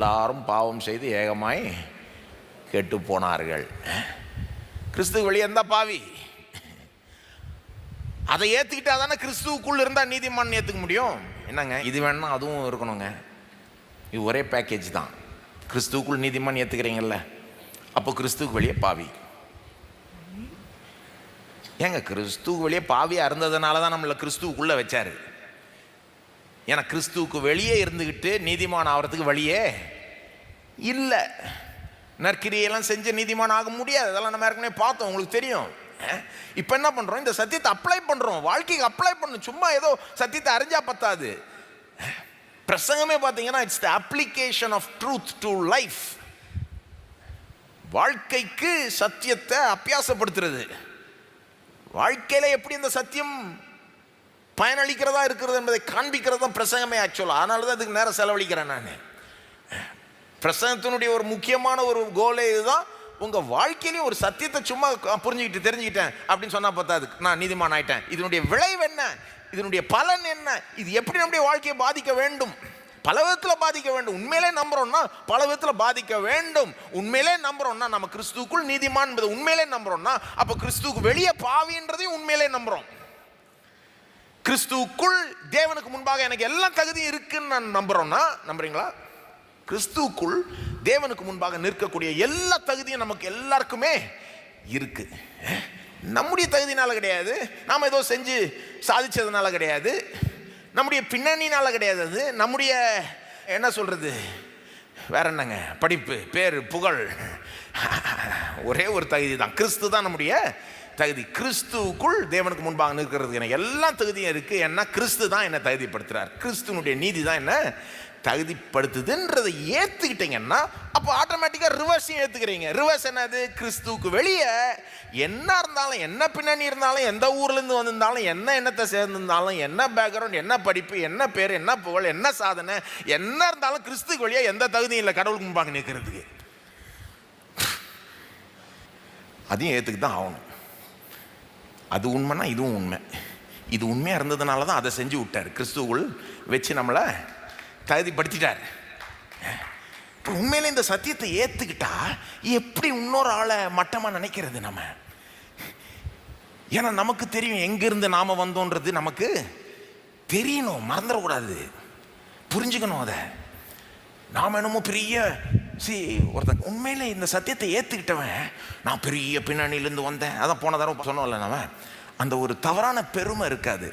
எல்லாரும் பாவம் செய்து ஏகமாய் கெட்டு போனார்கள். கிறிஸ்துவ வெளியே இருந்தா பாவி. அதை ஏத்துக்கிட்டா தானே கிறிஸ்துவுக்குள்ள இருந்தா நீதிமான் ஏத்துக்க முடியும். என்னங்க இது வேணும்னா அதுவும் இருக்கணுங்க. இது ஒரே பேக்கேஜ் தான். கிறிஸ்துவுக்குள் நீதிமான் ஏத்துக்கிறீங்கல்ல, அப்போ கிறிஸ்துவுக்கு வெளியே பாவி. ஏங்க கிறிஸ்துவுக்கு வெளியே பாவியா இருந்ததுனால தான் நம்மளை கிறிஸ்துவுக்குள்ள வச்சாரு. ஏன்னா கிறிஸ்துவுக்கு வெளியே இருந்துக்கிட்டு நீதிமான் ஆகிறதுக்கு வழியே இல்லை. நற்கிரியெல்லாம் செஞ்ச நீதிமான் ஆக முடியாது. அதெல்லாம் நம்ம ஏற்கனவே பார்த்தோம், உங்களுக்கு தெரியும். இப்போ என்ன பண்ணுறோம்? இந்த சத்தியத்தை அப்ளை பண்ணுறோம், வாழ்க்கைக்கு அப்ளை பண்ணணும். சும்மா ஏதோ சத்தியத்தை அறிஞ்சா பத்தாது. பிரசங்கமே பார்த்தீங்கன்னா it's the application of truth to life. வாழ்க்கைக்கு சத்தியத்தை அபியாசப்படுத்துறது. வாழ்க்கையில் எப்படி இந்த சத்தியம் பயனளிக்கிறதா இருக்கிறது என்பதை காண்பிக்கிறது தான் பிரசங்கமே ஆக்சுவலாக. அதனால தான் அதுக்கு நேரம் செலவழிக்கிறேன் நான். பிரசங்கத்தினுடைய ஒரு முக்கியமான ஒரு கோலே இதுதான். உங்கள் வாழ்க்கையிலையும் ஒரு சத்தியத்தை சும்மா புரிஞ்சுக்கிட்டு தெரிஞ்சுக்கிட்டேன் அப்படின்னு சொன்னால் பார்த்தாது நான் நீதிமான் ஆயிட்டேன். இதனுடைய விளைவு என்ன, இதனுடைய பலன் என்ன, இது எப்படி நம்முடைய வாழ்க்கையை பாதிக்க வேண்டும், பல விதத்தில் பாதிக்க வேண்டும். உண்மையிலே நம்புறோம்னா பல விதத்தில் பாதிக்க வேண்டும். உண்மையிலே நம்புறோம்னா நம்ம கிறிஸ்துவுக்குள் நீதிமான் என்பது உண்மையிலே நம்புறோம்னா அப்போ கிறிஸ்துவுக்கு வெளியே பாவின்றதையும் உண்மையிலே நம்புறோம். கிறிஸ்துவுக்குள் தேவனுக்கு முன்பாக எனக்கு எல்லா தகுதியும் இருக்குன்னு நான் நம்புறோம்னா, நம்புறீங்களா? கிறிஸ்துவுக்குள் தேவனுக்கு முன்பாக நிற்கக்கூடிய எல்லா தகுதியும் நமக்கு எல்லாருக்குமே இருக்கு. நம்முடைய தகுதினால கிடையாது, நாம் ஏதோ செஞ்சு சாதிச்சதுனால கிடையாது, நம்முடைய பின்னணினால கிடையாது. அது நம்முடைய என்ன சொல்றது, வேற என்னங்க, படிப்பு, பேர், புகழ், ஒரே ஒரு தகுதி தான். கிறிஸ்து தான் நம்முடைய தகுதி. கிறிஸ்துவுக்குள் தேவனுக்கு முன்பாக நிற்கிறதுக்கு எனக்கு எல்லா தகுதியும் இருக்கு. ஏன்னா கிறிஸ்து தான் என்னை தகுதிப்படுத்துறார். கிறிஸ்துவனுடைய நீதி தான் என்ன தகுதிப்படுத்துதுன்றதை ஏத்துக்கிட்டீங்கன்னா அப்போ ஆட்டோமேட்டிக்காக ரிவர்ஸையும் ஏத்துக்கிறீங்க. ரிவர்ஸ் என்னது? கிறிஸ்துவுக்கு வெளியே என்ன இருந்தாலும், என்ன பின்னணி இருந்தாலும், எந்த ஊர்லேருந்து வந்திருந்தாலும், என்ன எண்ணத்தை சேர்ந்திருந்தாலும், என்ன பேக்ரவுண்ட், என்ன படிப்பு, என்ன பேர், என்ன புகழ், என்ன சாதனை, என்ன இருந்தாலும் கிறிஸ்துவுக்கு வெளியே எந்த தகுதியும் இல்லை கடவுளுக்கு முன்பாக நிற்கிறதுக்கு. அதையும் ஏற்றுக்கு தான் ஆகணும். அது உண்மைன்னா இதுவும் உண்மை. இது உண்மையாக இருந்ததுனால தான் அதை செஞ்சு விட்டார். கிறிஸ்துவுக்குள் வச்சு நம்மளை தகுதிப்படுத்திட்டார். இப்போ உண்மையில இந்த சத்தியத்தை ஏற்றுக்கிட்டா எப்படி இன்னொரு ஆளை மட்டமாக நினைக்கிறது நம்ம? ஏன்னா நமக்கு தெரியும் எங்கிருந்து நாம வந்தோன்றது நமக்கு தெரியணும், மறந்துடக்கூடாது, புரிஞ்சுக்கணும். அதை நாம் என்னமோ பெரிய ஒருத்தன் உண்மையில இந்த சத்தியத்தை ஏற்றுக்கிட்டவன் நான் பெரிய பின்னணியிலேருந்து வந்தேன், அதான் போன தடவை சொன்னோம்ல, நம்ம அந்த ஒரு தவறான பெருமை இருக்காது.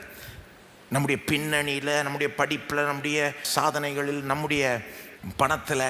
நம்முடைய பின்னணியில், நம்முடைய படிப்பில், நம்முடைய சாதனைகளில், நம்முடைய பணத்தில்